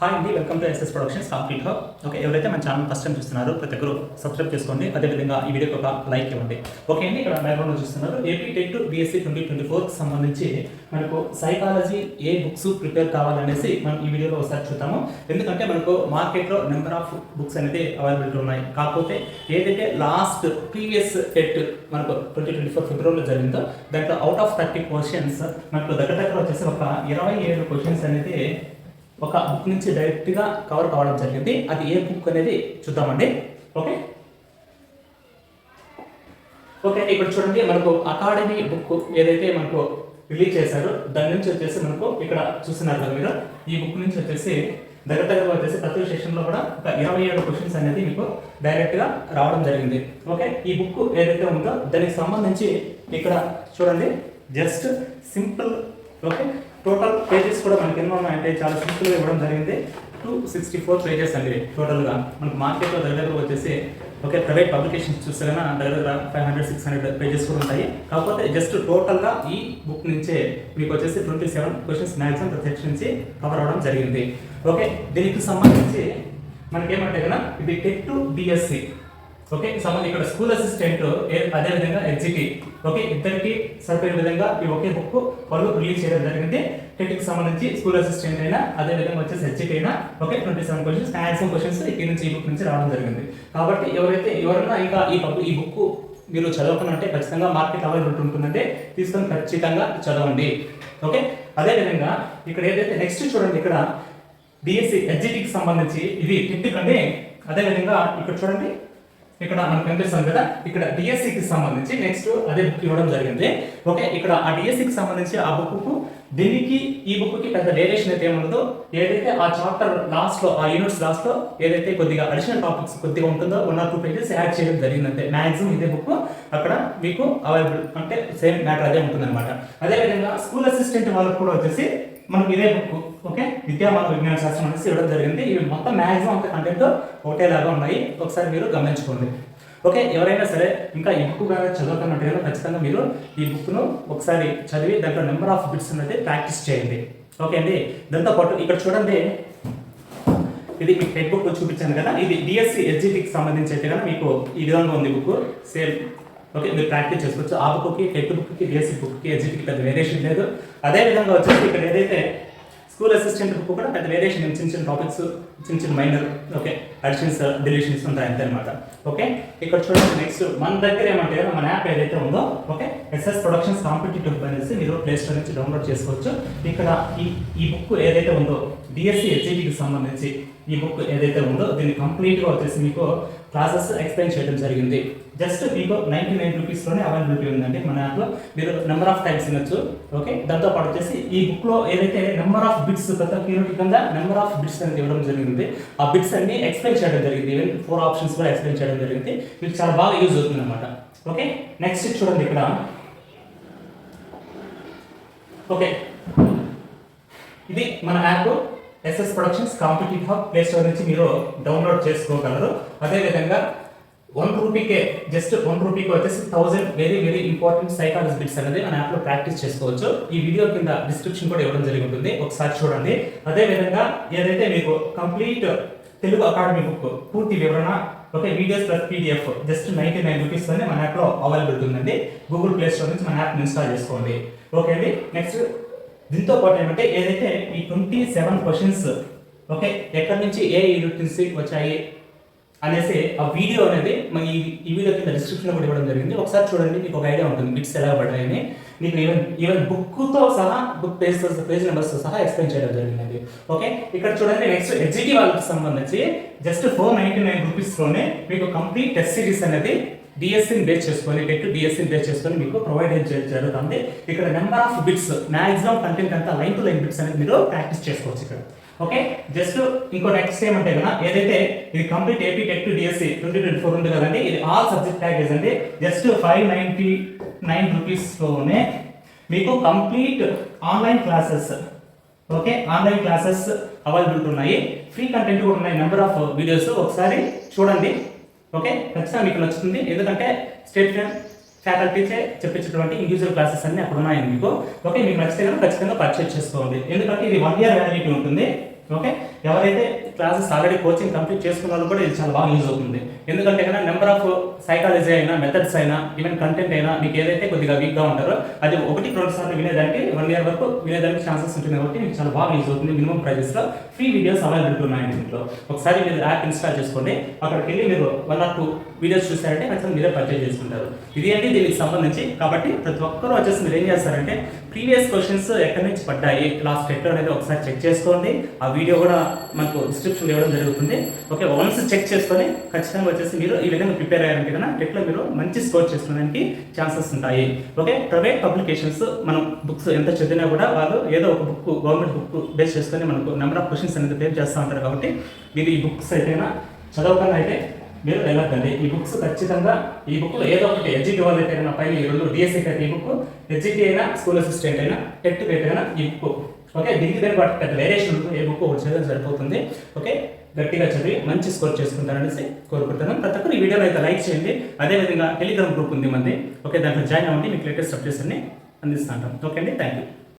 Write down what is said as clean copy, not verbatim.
Hi అండి, welcome to SS productions complete hub. Okay, ఎవరైతే మన ఛానల్ ఫస్ట్ టైం చూస్తున్నారో ప్రతి ఒక్కరు సబ్స్క్రైబ్ చేసుకోండి. అదేవిధంగా ఈ వీడియోకి ఒక లైక్ ఇవ్వండి. ఓకే అండి, ఇక్కడ బ్యాక్గ్రౌండ్లో చూస్తున్నారు ఏపీ టెట్ బీఎస్సీ 2024కి సంబంధించి మనకు సైకాలజీ ఏ బుక్స్ ప్రిపేర్ కావాలనేసి మనం ఈ వీడియోలో ఒకసారి చూద్దాము. ఎందుకంటే మనకు మార్కెట్లో నెంబర్ ఆఫ్ బుక్స్ అనేది అవైలబిలిటీ ఉన్నాయి. కాకపోతే ఏదైతే లాస్ట్ ప్రీవియస్ టెట్ మనకు 2024 ఫిబ్రవరిలో జరిగిందో దాంట్లో అవుట్ ఆఫ్ 30 క్వశ్చన్స్ మనకు దగ్గర వచ్చేసి ఒక 27 క్వశ్చన్స్ అనేది ఒక బుక్ నుంచి డైరెక్ట్గా కవర్ కావడం జరిగింది. అది ఏ బుక్ అనేది చూద్దామండి. ఓకే ఓకే ఇక్కడ చూడండి, మనకు అకాడమీ బుక్ ఏదైతే మనకు రిలీజ్ చేశారో దాని నుంచి వచ్చేసి మనకు ఇక్కడ చూస్తున్నారు కదా మీరు, ఈ బుక్ నుంచి వచ్చేసి దగ్గర వచ్చేసి ప్రతి సెషన్లో కూడా ఒక 27 క్వశ్చన్స్ అనేది మీకు డైరెక్ట్గా రావడం జరిగింది. ఓకే, ఈ బుక్ ఏదైతే ఉందో దానికి సంబంధించి ఇక్కడ చూడండి, just simple. Okay, total pages కూడా మనకి ఎన్నో ఉన్నాయంటే చాలా సింపుల్గా ఇవ్వడం జరిగింది. 264 పేజెస్ అండి టోటల్గా. మనకు మార్కెట్లో దగ్గర వచ్చేసి ఓకే ప్రైవేట్ పబ్లికేషన్స్ చూస్తే కన్నా దగ్గర 500-600 పేజెస్ కూడా ఉంటాయి. కాకపోతే జస్ట్ టోటల్గా ఈ బుక్ నుంచే మీకు వచ్చేసి 27 క్వశ్చన్స్ మ్యాక్సిమం ప్రత్యక్ష నుంచి కవర్ అవ్వడం జరిగింది. ఓకే, దీనికి సంబంధించి మనకేమంటే కన్నా ఇది టెట్ టు బిఎస్సి. ఓకే, సంబంధం ఇక్కడ స్కూల్ అసిస్టెంట్ అదేవిధంగా ఎగ్జిక్యూటివ్, ఓకే ఇద్దరికి సరిపోయే విధంగా ఈ ఒకే బుక్ వాళ్ళు రిలీజ్ చేయడం జరిగింది. టెట్కి సంబంధించి స్కూల్ అసిస్టెంట్ అయినా అదేవిధంగా వచ్చేసి ఎగ్జిక్యూటివ్ అయినా ఓకే 27 క్వశ్చన్స్ మ్యాక్సిమం క్వశ్చన్స్ ఇక్కడ నుంచి ఈ బుక్ నుంచి రావడం జరిగింది. కాబట్టి ఎవరైనా ఇంకా ఈ బుక్ మీరు చదవకుండా ఖచ్చితంగా మార్కెట్ అవైలబిలిటీ ఉంటుందంటే తీసుకొని ఖచ్చితంగా చదవండి. ఓకే, అదేవిధంగా ఇక్కడ ఏదైతే నెక్స్ట్ చూడండి, ఇక్కడ డిఎస్సి ఎగ్జిక్యూటివ్కి సంబంధించి ఇది టెట్ కంటే అదేవిధంగా ఇక్కడ చూడండి, ఇక్కడ మనకు కనిపిస్తుంది కదా, ఇక్కడ డిఎస్సికి సంబంధించి నెక్స్ట్ అదే బుక్ ఇవ్వడం జరిగింది. ఓకే, ఇక్కడ ఆ డిఎస్సికి సంబంధించి ఆ బుక్కు దీనికి ఈ బుక్కి పెద్ద వేరియేషన్ అయితే ఏముందో, ఏదైతే ఆ చాప్టర్ లాస్ట్లో ఆ యూనిట్స్ లాస్ట్లో ఏదైతే కొద్దిగా అడిషనల్ టాపిక్స్ కొద్దిగా ఉంటుందో 1 or 2 పేజెస్ యాడ్ చేయడం జరిగిందంటే మ్యాక్సిమం ఇదే బుక్ అక్కడ మీకు అవైలబుల్ అంటే సేమ్ మ్యాటర్ అదే ఉంటుంది అనమాట. అదేవిధంగా స్కూల్ అసిస్టెంట్ వాళ్ళకు కూడా వచ్చేసి మనకు ఇదే బుక్ ఓకే విద్యామాన విజ్ఞాన శాస్త్రం అనేసి ఇవ్వడం జరిగింది. ఇవి మొత్తం మ్యాక్సిమం అంత కంటెంట్ ఒకటేలాగా ఉన్నాయి, ఒకసారి మీరు గమనించుకోండి. ఓకే, ఎవరైనా సరే ఇంకా ఈ బుక్ కానీ చదువుతున్నట్టుగా ఖచ్చితంగా మీరు ఈ బుక్ను ఒకసారి చదివి దాంట్లో నెంబర్ ఆఫ్ బిట్స్ అనేది ప్రాక్టీస్ చేయండి. ఓకే అండి, దాంతోపాటు ఇక్కడ చూడండి, ఇది మీకు టెట్ బుక్ చూపించాను కదా, ఇది డిఎస్సి ఎగ్జిక్యూటివ్కి సంబంధించి అయితే కదా మీకు ఈ విధంగా ఉంది బుక్ సేమ్. ఓకే, మీరు ప్రాక్టీస్ చేసుకోవచ్చు. ఆ బుక్కి టెట్ బుక్కి డిఎస్సి బుక్కి ఎగ్జిక్యూటివ్కి పెద్ద వేరియేషన్ లేదు. అదేవిధంగా వచ్చేసి ఇక్కడ ఏదైతే స్కూల్ అసిస్టెంట్ బుక్ కూడా పెద్ద వేరియేషన్ చిన్న టాపిక్స్ చిన్న మైనర్ ఓకే అడిషన్స్ డిలీషన్స్ ఉంటాయి అంతే అనమాట. ఓకే, ఇక్కడ చూడండి నెక్స్ట్ మన దగ్గర ఏమంటే మన యాప్ ఏదైతే ఉందో ఓకే ఎస్ఎస్ ప్రొడక్షన్స్ కాంపిటేటివ్ అనేసి మీరు ప్లే స్టోర్ నుంచి డౌన్లోడ్ చేసుకోవచ్చు. ఇక్కడ ఈ బుక్ ఏదైతే ఉందో డిఎస్సి ఎగ్జిక్యూటివ్కి సంబంధించి ఈ బుక్ ఏదైతే ఉందో దీన్ని కంప్లీట్గా వచ్చేసి మీకు క్లాసెస్ ఎక్స్ప్లెయిన్ చేయడం జరిగింది. జస్ట్ మీకు 99 రూపీస్లోనే అవైలబిలిటీ ఉందండి మన యాప్లో. మీరు నెంబర్ ఆఫ్ టైమ్స్ వినొచ్చు. ఓకే, దాంతోపాటు వచ్చేసి ఈ బుక్లో ఏదైతే నెంబర్ ఆఫ్ బిట్స్ ప్రతి యూనిట్ కింద నెంబర్ ఆఫ్ బిట్స్ అనేది ఇవ్వడం జరిగింది. ఆ బిట్స్ అన్ని ఎక్స్ప్లెయిన్ చేయడం జరిగింది. ఈవెన్ 4 ఆప్షన్స్ కూడా ఎక్స్ప్లెయిన్ చేయడం జరిగింది. మీకు చాలా బాగా యూజ్ అవుతుంది అనమాట. ఓకే, నెక్స్ట్ చూడండి ఇక్కడ ఓకే ఇది మన app SS productions competitive hub play store నుంచి మీరు డౌన్లోడ్ చేసుకోగలరు. అదేవిధంగా 1 రూపీకే జస్ట్ 1 రూపీకి వచ్చేసి 1000 very very important psychology bits అనేది మన యాప్లో ప్రాక్టీస్ చేసుకోవచ్చు. ఈ వీడియో కింద డిస్క్రిప్షన్ కూడా ఇవ్వడం జరిగి ఉంటుంది, ఒకసారి చూడండి. అదేవిధంగా ఏదైతే మీకు కంప్లీట్ తెలుగు అకాడమీ బుక్ పూర్తి వివరణ okay videos plus PDF just 99 రూపీస్లోనే మన యాప్లో అవైలబిలిటీ ఉందండి. గూగుల్ ప్లే స్టోర్ నుంచి మన యాప్ని ఇన్స్టాల్ చేసుకోండి. ఓకే అండి, నెక్స్ట్ దీంతో పాటు ఏమంటే ఏదైతే ఈ 27 క్వశ్చన్స్ ఓకే ఎక్కడి నుంచి ఏ యూనిట్ నుంచి వచ్చాయి అనేసి ఆ వీడియో అనేది మన ఈ వీడియో కింద డిస్క్రిప్షన్లో కూడా ఇవ్వడం జరిగింది. ఒకసారి చూడండి, మీకు ఒక ఐడియా ఉంటుంది బిట్స్ ఎలా పడ్డాయని. మీకు ఈవెన్ బుక్తో సహా బుక్ పేజ్ నెంబర్స్తో సహా ఎక్స్ప్లెయిన్ చేయడం జరిగింది. ఓకే, ఇక్కడ చూడండి నెక్స్ట్ ఎగ్జిక్యూటివ్ వాళ్ళకి సంబంధించి జస్ట్ 499 రూపీస్లోనే మీకు కంప్లీట్ టెస్ట్ సిరీస్ అనేది డిఎస్సిని బేస్ చేసుకొని టెట్ డిఎస్సిని బేస్ చేసుకొని మీకు ప్రొవైడ్ జరుగుతుంది. ఇక్కడ number of bits maximum content అంతా లైన్ టు లైన్ బిట్స్ అనేది మీరు ప్రాక్టీస్ చేసుకోవచ్చు ఇక్కడ. ఓకే, జస్ట్ ఇంకో నెక్స్ట్ ఏమంటే కదా ఏదైతే ఇది కంప్లీట్ ఏపీ టెట్ డిఎస్సి 2024 ఉంది కదండి, ఇది ఆల్ సబ్జెక్ట్ ప్యాకేజ్ అండి. జస్ట్ 599 రూపీస్లోనే మీకు complete online classes okay online classes availability ఉన్నాయి. ఫ్రీ కంటెంట్ కూడా ఉన్నాయి, నెంబర్ ఆఫ్ వీడియోస్ ఒకసారి చూడండి. ఓకే, ఖచ్చితంగా మీకు నచ్చుతుంది. ఎందుకంటే స్టేట్ ఫ్యాకల్టీచే చెప్పించేటువంటి ఇండివిజువల్ క్లాసెస్ అన్ని అక్కడ ఉన్నాయి మీకు. ఓకే, మీకు నచ్చితే ఖచ్చితంగా పర్చేజ్ చేసుకోండి. ఎందుకంటే ఇది 1 year వ్యాలిడిటీ ఉంటుంది. ఓకే, ఎవరైతే క్లాసెస్ ఆల్రెడీ కోచింగ్ కంప్లీట్ చేసుకున్న వాళ్ళు కూడా ఇది చాలా బాగా యూజ్ అవుతుంది. ఎందుకంటే కన్నా నెంబర్ ఆఫ్ సైకాలజీ అయినా, మెథడ్స్ అయినా, ఈవెన్ కంటెంట్ అయినా మీకు ఏదైతే కొద్దిగా వీక్గా ఉంటారో అది 1-2 సార్లు వినేదానికి 1 ఇయర్ వరకు వినేదానికి ఛాన్సెస్ ఉంటుంది కాబట్టి మీకు చాలా బాగా యూజ్ అవుతుంది. మినిమం ప్రైజెస్లో ఫ్రీ వీడియోస్ అవైలబుల్ ఉన్నాయండి దీంట్లో. ఒకసారి మీరు యాప్ ఇన్స్టాల్ చేసుకోండి, అక్కడికి వెళ్ళి మీరు 1 or 2 వీడియోస్ చూసారంటే ఖచ్చితంగా మీరే పర్చేజ్ చేసుకుంటారు. ఇది అండి దీనికి సంబంధించి. కాబట్టి ప్రతి ఒక్కరూ వచ్చేసి మీరు ఏం చేస్తారంటే ప్రీవియస్ క్వశ్చన్స్ ఎక్కడి నుంచి పడ్డాయి, లాస్ట్ ఎక్కడ అనేది ఒకసారి చెక్ చేసుకోండి. ఆ వీడియో కూడా మనకు డిస్క్రిప్షన్ ఇవ్వడం జరుగుతుంది. ఓకే, వన్స్ చెక్ చేసుకొని ఖచ్చితంగా వచ్చేసి మీరు ఈ విధంగా ప్రిపేర్ అయ్యారంటే కన్నా టెట్లో మీరు మంచి స్కోర్ చేసుకోవడానికి ఛాన్సెస్ ఉంటాయి. ఓకే, ప్రైవేట్ పబ్లికేషన్స్ మనం బుక్స్ ఎంత చదివినా కూడా వాళ్ళు ఏదో ఒక బుక్, గవర్నమెంట్ బుక్ బేస్ చేసుకొని మనకు నెంబర్ ఆఫ్ క్వశ్చన్స్ అనేది పేర్ చేస్తూ ఉంటారు. కాబట్టి మీరు ఈ బుక్స్ అయితేనా చదవకుండా అయితే మీరు వెళ్ళొద్దండి. ఈ బుక్స్ ఖచ్చితంగా ఈ బుక్లో ఏదో ఒకటి ఎడ్జిటీ వాళ్ళైతే అయినా పైన ఈ 2 డిఎస్సీ అయితే ఈ బుక్, ఎడ్జిటీ అయినా, స్కూల్ అసిస్టెంట్ అయినా, టెట్ అయినా ఈ బుక్. ఓకే, దీనికి పేరు వాటి పెద్ద వేరియేషన్ ఉంటుంది. ఏ బుక్ ఒకటి చదివితే సరిపోతుంది. ఓకే, గట్టిగా చదివి మంచి స్కోర్ చేసుకుంటారనేసి కోరుకుంటున్నాను. ప్రతి ఒక్కరు ఈ వీడియోలో అయితే లైక్ చేయండి. అదేవిధంగా టెలిగ్రామ్ గ్రూప్ ఉంది మంది. ఓకే, దాంట్లో జాయిన్ అవ్వండి. మీకు లేటెస్ట్ అప్డేట్స్ అన్ని అందిస్తూ ఉంటాం. ఓకే అండి, థ్యాంక్ యూ.